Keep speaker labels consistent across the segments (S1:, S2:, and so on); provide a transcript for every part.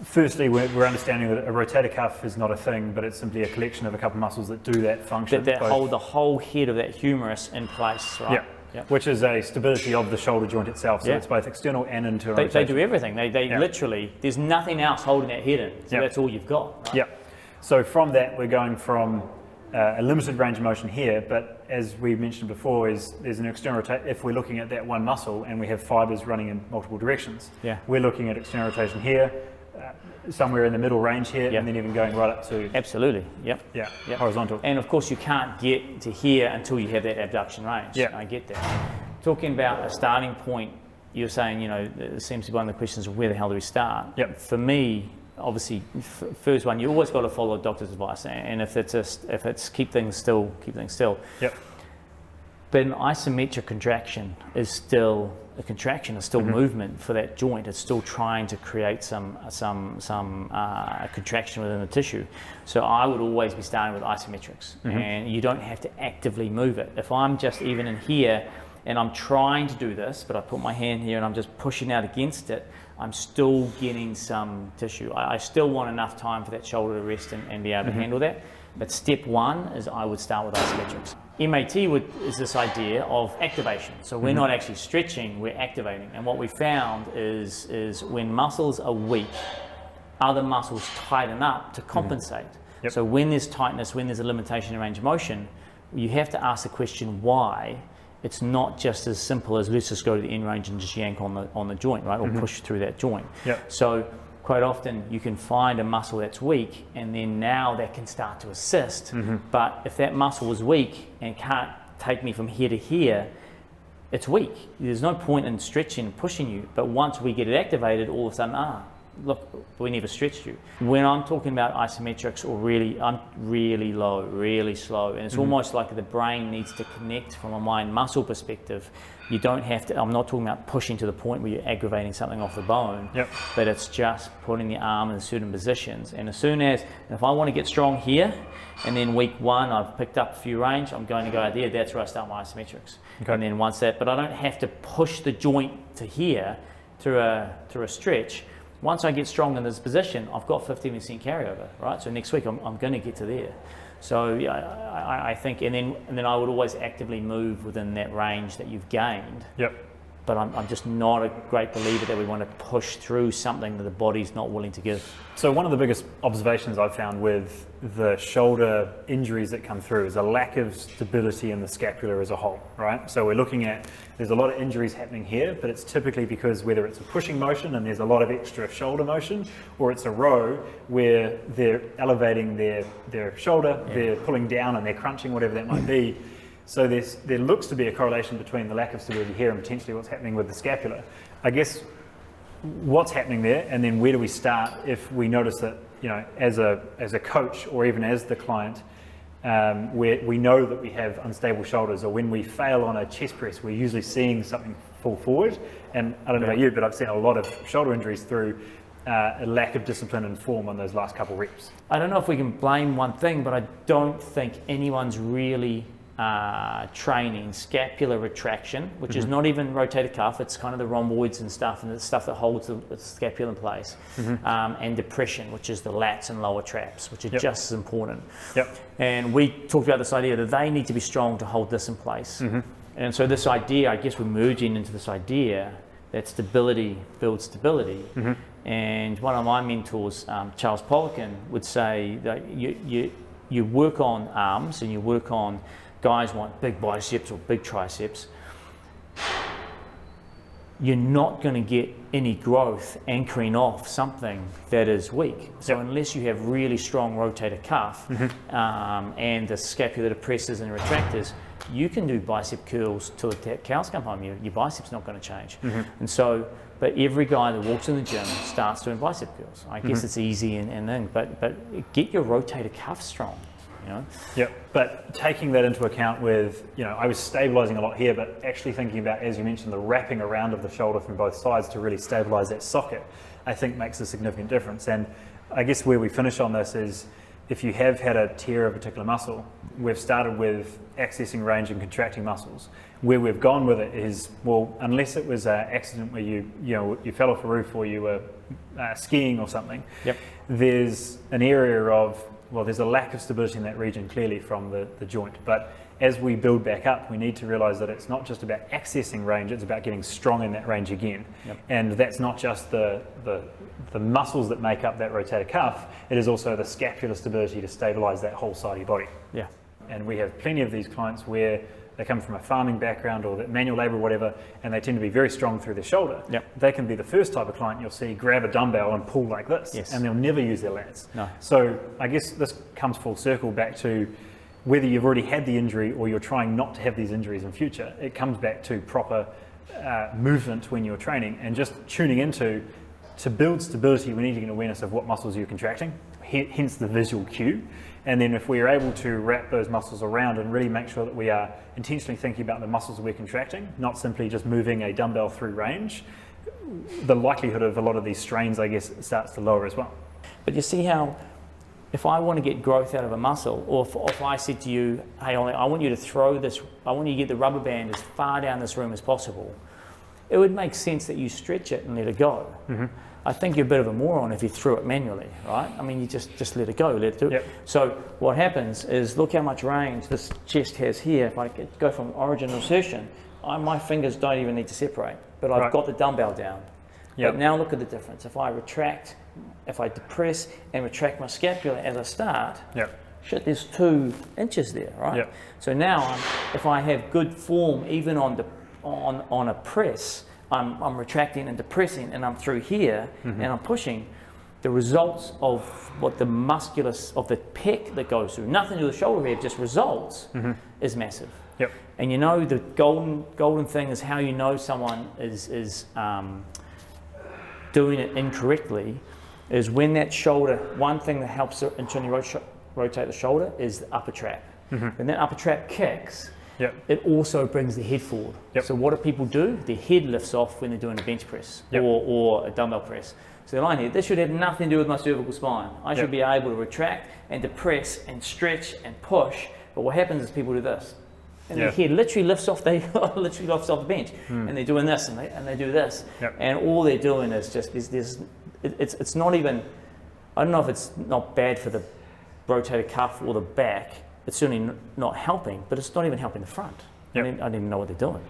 S1: firstly, we're understanding that a rotator cuff is not a thing, but it's simply a collection of a couple of muscles that do that function.
S2: That hold the whole head of that humerus in place, right?
S1: Yeah. Yep. Which is a stability of the shoulder joint itself, so it's both external and internal.
S2: They do everything. They literally, there's nothing else holding that head in, so that's all you've got. Right?
S1: Yeah. So from that, we're going from a limited range of motion here, but as we mentioned before, there's an external rotation. If we're looking at that one muscle and we have fibers running in multiple directions, we're looking at external rotation here, somewhere in the middle range here, and then even going right up to horizontal.
S2: And of course, you can't get to here until you have that abduction range.
S1: Yeah,
S2: I get that. Talking about a starting point, you're saying, it seems to be one of the questions of where the hell do we start?
S1: Yep.
S2: For me, obviously, first one, you always got to follow a doctor's advice, and if it's keep things still, keep things still.
S1: Yep.
S2: But an isometric contraction is still a contraction, is still movement for that joint. It's still trying to create some contraction within the tissue. So I would always be starting with isometrics, and you don't have to actively move it. If I'm just even in here and I'm trying to do this, but I put my hand here and I'm just pushing out against it, I'm still getting some tissue. I still want enough time for that shoulder to rest and be able to handle that. But step one is I would start with isometrics. MAT is this idea of activation. So we're not actually stretching, we're activating. And what we found is when muscles are weak, other muscles tighten up to compensate.
S1: Yep.
S2: So when there's tightness, when there's a limitation in range of motion, you have to ask the question why. It's not just as simple as let's just go to the end range and just yank on the joint, right? Or push through that joint.
S1: Yep.
S2: So quite often you can find a muscle that's weak, and then now that can start to assist. But if that muscle is weak and can't take me from here to here, it's weak. There's no point in stretching and pushing you. But once we get it activated, all of a sudden, look, we never stretched you. When I'm talking about isometrics, I'm really low, really slow, and it's almost like the brain needs to connect from a mind-muscle perspective. You don't have to, I'm not talking about pushing to the point where you're aggravating something off the bone, but it's just putting the arm in certain positions. And as soon as, if I want to get strong here, and then week one, I've picked up a few range, I'm going to go out there, that's where I start my isometrics.
S1: Okay.
S2: And then once that, but I don't have to push the joint to here, to a stretch. Once I get strong in this position, I've got 15% carryover, right? So next week I'm going to get to there. So I think, and then I would always actively move within that range that you've gained.
S1: Yep.
S2: But I'm just not a great believer that we want to push through something that the body's not willing to give.
S1: So one of the biggest observations I've found with the shoulder injuries that come through is a lack of stability in the scapula as a whole, right? So we're looking at, there's a lot of injuries happening here, but it's typically because whether it's a pushing motion and there's a lot of extra shoulder motion, or it's a row where they're elevating their shoulder, they're pulling down and they're crunching, whatever that might be. So there looks to be a correlation between the lack of stability here and potentially what's happening with the scapula. I guess what's happening there, and then where do we start if we notice that, as a coach or even as the client, where we know that we have unstable shoulders, or when we fail on a chest press, we're usually seeing something fall forward. And I don't know about you, but I've seen a lot of shoulder injuries through a lack of discipline and form on those last couple reps. I
S2: don't know if we can blame one thing, but I don't think anyone's really training scapular retraction, which is not even rotator cuff, it's kind of the rhomboids and the stuff that holds the scapula in place, and depression, which is the lats and lower traps, which are just as important. And we talked about this idea that they need to be strong to hold this in place. And so this idea, I guess we're merging into this idea that stability builds stability. And one of my mentors, Charles Poliquin, would say that you work on arms and you work on, guys want big biceps or big triceps, you're not going to get any growth anchoring off something that is weak. So unless you have really strong rotator cuff and the scapula depressors and retractors, you can do bicep curls till the cows come home. Your bicep's not going to change. And so, but every guy that walks in the gym starts doing bicep curls. I guess it's easy and then, but get your rotator cuff strong.
S1: But taking that into account with, I was stabilizing a lot here, but actually thinking about, as you mentioned, the wrapping around of the shoulder from both sides to really stabilize that socket, I think makes a significant difference. And I guess where we finish on this is, if you have had a tear of a particular muscle, we've started with accessing range and contracting muscles. Where we've gone with it is, well, unless it was an accident where you fell off a roof or you were skiing or something,
S2: Yep.
S1: there's an area of, well, there's a lack of stability in that region clearly from the joint. But as we build back up, we need to realize that it's not just about accessing range, it's about getting strong in that range again.
S2: Yep.
S1: And that's not just the muscles that make up that rotator cuff, it is also the scapular stability to stabilize that whole side of your body.
S2: Yeah.
S1: And we have plenty of these clients where they come from a farming background or manual labor or whatever, and they tend to be very strong through their shoulder.
S2: Yep.
S1: They can be the first type of client you'll see grab a dumbbell and pull like this,
S2: Yes.
S1: and they'll never use their lats.
S2: No.
S1: So I guess this comes full circle back to whether you've already had the injury or you're trying not to have these injuries in future. It comes back to proper movement when you're training, and just tuning into, to build stability, we need to get awareness of what muscles you're contracting, hence the visual cue. And then if we are able to wrap those muscles around and really make sure that we are intentionally thinking about the muscles we're contracting, not simply just moving a dumbbell through range, the likelihood of a lot of these strains, I guess, starts to lower as well.
S2: But you see how, if I want to get growth out of a muscle, or if I said to you, hey Ollie, I want you to throw this, I want you to get the rubber band as far down this room as possible, it would make sense that you stretch it and let it go. Mm-hmm. I think you're a bit of a moron if you threw it manually, right? I mean, you just let it go, let it do it.
S1: Yep.
S2: So what happens is, look how much range this chest has here. If I go from origin to insertion, my fingers don't even need to separate, but I've got the dumbbell down.
S1: Yep.
S2: But now look at the difference. If I retract, if I depress and retract my scapula as I start,
S1: Yep.
S2: shit, there's 2 inches there, right?
S1: Yep.
S2: So now, if I have good form, even on a press, I'm retracting and depressing, and I'm through here, and I'm pushing. The results of what the musculus of the pec that goes through, nothing to do with the shoulder here, just results, is massive.
S1: Yep.
S2: And you know, the golden thing is how you know someone is doing it incorrectly is when that shoulder, one thing that helps internally rotate the shoulder is the upper trap. When that upper trap kicks,
S1: Yep.
S2: it also brings the head forward.
S1: Yep.
S2: So what do people do? Their head lifts off when they're doing a bench press
S1: Yep.
S2: or a dumbbell press. So they're lying here, this should have nothing to do with my cervical spine. I should
S1: Yep.
S2: be able to retract and depress and stretch and push. But what happens is people do this. And their head literally lifts off, literally lifts off the bench. And they're doing this and they do this.
S1: Yep.
S2: And all they're doing is just, it's not even, I don't know if it's not bad for the rotator cuff or the back. It's certainly not helping, but it's not even helping the front.
S1: Yep.
S2: I don't even know what they're doing.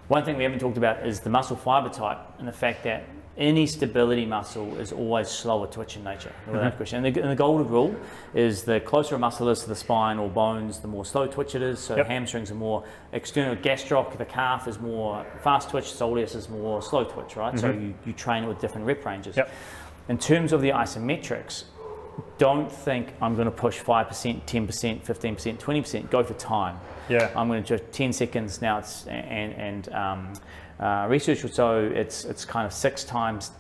S2: One thing we haven't talked about is the muscle fiber type, and the fact that any stability muscle is always slower twitch in nature, without question. And the golden rule is the closer a muscle is to the spine or bones, the more slow twitch it is. So hamstrings are more external, gastroc, the calf is more fast twitch, soleus is more slow twitch, right? So you train it with different rep ranges.
S1: Yep.
S2: In terms of the isometrics, don't think I'm going to push 5%, 10%, 15%, 20%. Go for time.
S1: Yeah.
S2: I'm going to do 10 seconds now. Research would show it's kind of 6 times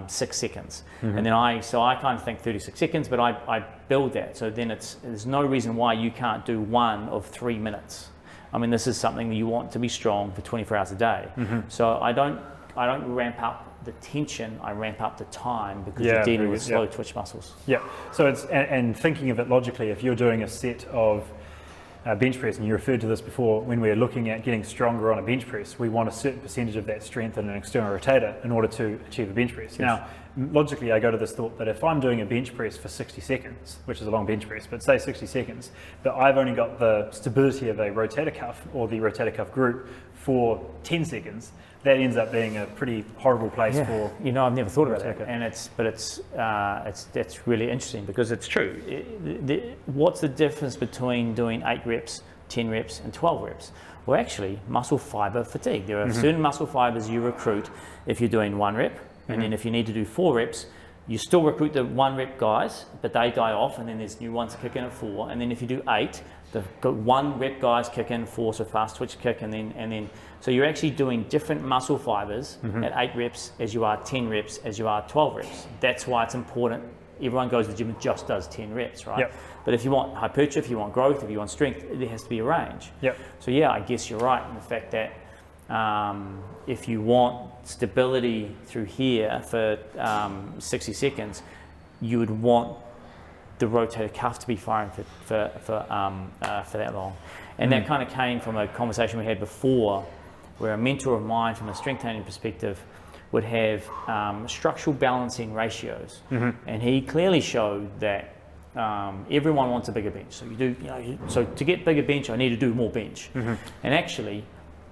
S2: 6 seconds, and then I kind of think 36 seconds, but I build that. So then there's no reason why you can't do one of 3 minutes. I mean, this is something that you want to be strong for 24 hours a day. So I don't ramp up the tension, I ramp up the time because you're dealing with slow twitch muscles.
S1: Yeah, so it's, and thinking of it logically, if you're doing a set of bench press, and you referred to this before, when we're looking at getting stronger on a bench press, we want a certain percentage of that strength in an external rotator in order to achieve a bench press. Yes. Now, logically, I go to this thought that if I'm doing a bench press for 60 seconds, which is a long bench press, but say 60 seconds, but I've only got the stability of a rotator cuff or the rotator cuff group for 10 seconds, that ends up being a pretty horrible place for.
S2: You know, I've never thought about that, and that's really interesting because it's true. What's the difference between doing 8 reps, 10 reps, and 12 reps? Well, actually, muscle fiber fatigue. There are certain muscle fibers you recruit if you're doing 1 rep, and then if you need to do 4 reps, you still recruit the 1 rep guys, but they die off, and then there's new ones kick in at 4, and then if you do 8, the 1 rep guys kick in 4, so fast twitch kick, and then so you're actually doing different muscle fibers at 8 reps as you are 10 reps as you are 12 reps. That's why it's important. Everyone goes to the gym and just does 10 reps, right?
S1: Yep.
S2: But if you want hypertrophy, if you want growth, if you want strength, there has to be a range.
S1: Yep.
S2: So yeah, I guess you're right in the fact that if you want stability through here for 60 seconds, you would want the rotator cuff to be firing for that long. And that kind of came from a conversation we had before where a mentor of mine from a strength training perspective would have structural balancing ratios, and he clearly showed that everyone wants a bigger bench. So so to get bigger bench, I need to do more bench. And actually,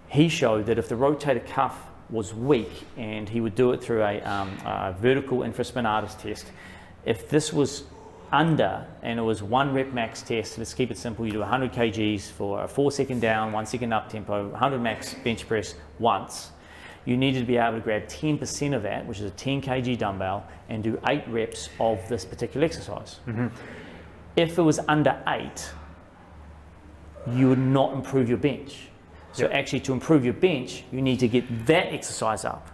S2: he showed that if the rotator cuff was weak, and he would do it through a vertical infraspinatus test, if this was under, and it was 1 rep max test, let's keep it simple, you do 100 kgs for a 4-second down, 1 second up tempo, 100 max bench press once, you needed to be able to grab 10% of that, which is a 10 kg dumbbell, and do 8 reps of this particular exercise. If it was under 8, you would not improve your bench. So actually, to improve your bench, you need to get that exercise up.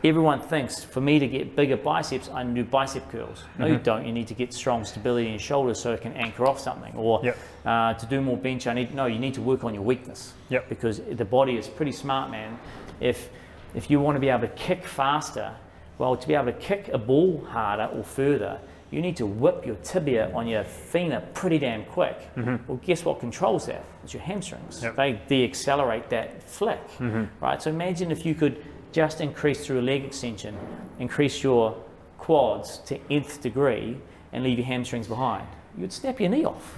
S2: Everyone thinks, for me to get bigger biceps, I need to do bicep curls. No, you don't. You need to get strong stability in your shoulders so it can anchor off something. Or to do more bench, you need to work on your weakness. Because the body is pretty smart, man. If you want to be able to kick faster, well, to be able to kick a ball harder or further, you need to whip your tibia on your femur pretty damn quick. Well, guess what controls that? It's your hamstrings. They de-accelerate that flick, right? So imagine if you could just increase through a leg extension, increase your quads to nth degree and leave your hamstrings behind. You'd snap your knee off.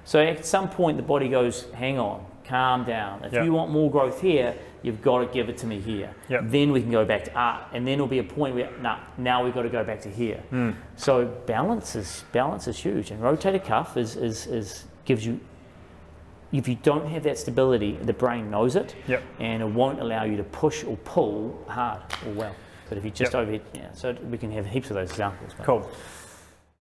S2: So at some point the body goes, hang on, calm down. If you want more growth here, you've got to give it to me here. Then we can go back to and then there'll be a point where, now we've got to go back to here. So balance is huge, and rotator cuff gives you, if you don't have that stability, the brain knows it, and it won't allow you to push or pull hard or well. But if you just overhead, so we can have heaps of those examples.
S1: Cool.